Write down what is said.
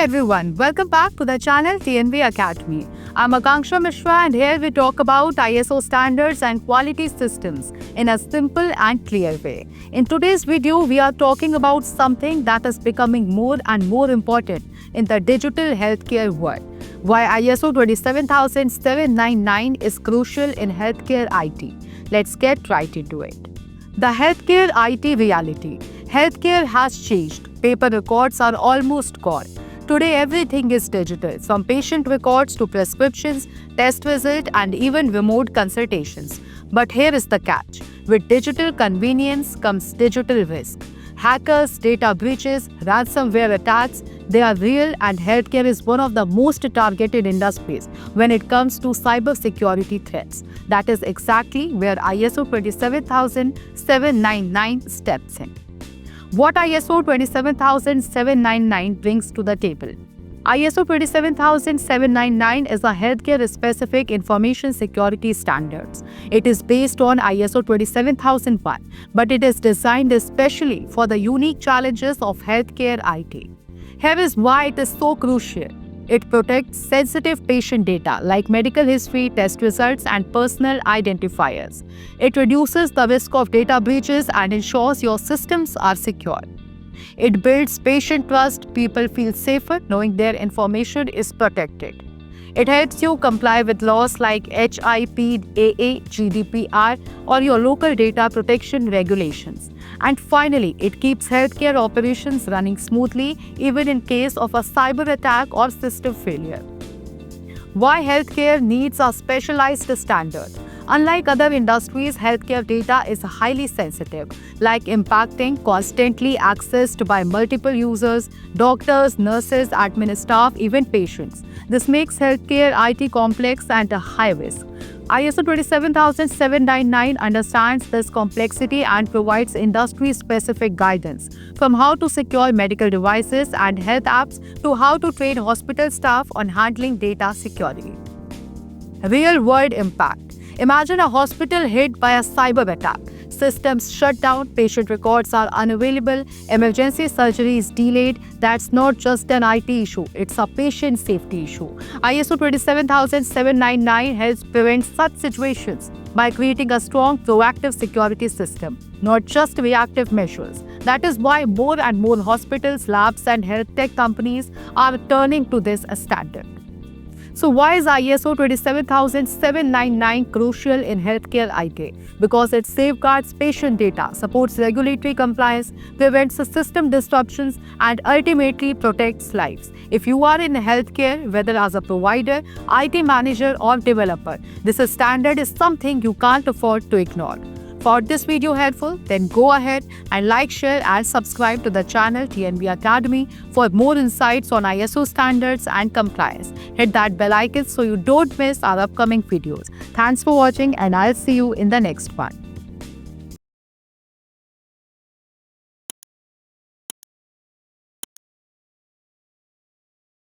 everyone, welcome back to the channel TNV Academy. I'm Akanksha Mishra and here we talk about ISO standards and quality systems in a simple and clear way. In today's video, we are talking about something that is becoming more and more important in the digital healthcare world. Why ISO 27799 is crucial in healthcare IT. Let's get right into it. The healthcare IT reality. Healthcare has changed. Paper records are almost gone. Today, everything is digital, from patient records to prescriptions, test visits, and even remote consultations. But here is the catch. With digital convenience comes digital risk. Hackers, data breaches, ransomware attacks, they are real, and healthcare is one of the most targeted industries when it comes to cybersecurity threats. That is exactly where ISO 27799 steps in. What ISO 27799 brings to the table? ISO 27799 is a healthcare-specific information security standards. It is based on ISO 27001, but it is designed especially for the unique challenges of healthcare IT. Here is why it is so crucial. It protects sensitive patient data like medical history, test results, and personal identifiers. It reduces the risk of data breaches and ensures your systems are secure. It builds patient trust. People feel safer knowing their information is protected. It helps you comply with laws like HIPAA, GDPR, or your local data protection regulations. And finally, it keeps healthcare operations running smoothly even in case of a cyber attack or system failure. Why healthcare needs a specialized standard? Unlike other industries, healthcare data is highly sensitive, like impacting constantly accessed by multiple users, doctors, nurses, admin staff, even patients. This makes healthcare IT complex and a high risk. ISO 27799 understands this complexity and provides industry-specific guidance, from how to secure medical devices and health apps to how to train hospital staff on handling data security. Real-world impact. Imagine a hospital hit by a cyber attack. Systems shut down, patient records are unavailable, emergency surgery is delayed. That's not just an IT issue, it's a patient safety issue. ISO 27799 helps prevent such situations by creating a strong proactive security system, not just reactive measures. That is why more and more hospitals, labs, and health tech companies are turning to this as standard. So why is ISO 27799 crucial in healthcare IT? Because it safeguards patient data, supports regulatory compliance, prevents system disruptions, and ultimately protects lives. If you are in healthcare, whether as a provider, IT manager, or developer, this standard is something you can't afford to ignore. Found this video helpful? Then go ahead and like, share, and subscribe to the channel TNV Academy for more insights on ISO standards and compliance. Hit that bell icon so you don't miss our upcoming videos. Thanks for watching, and I'll see you in the next one.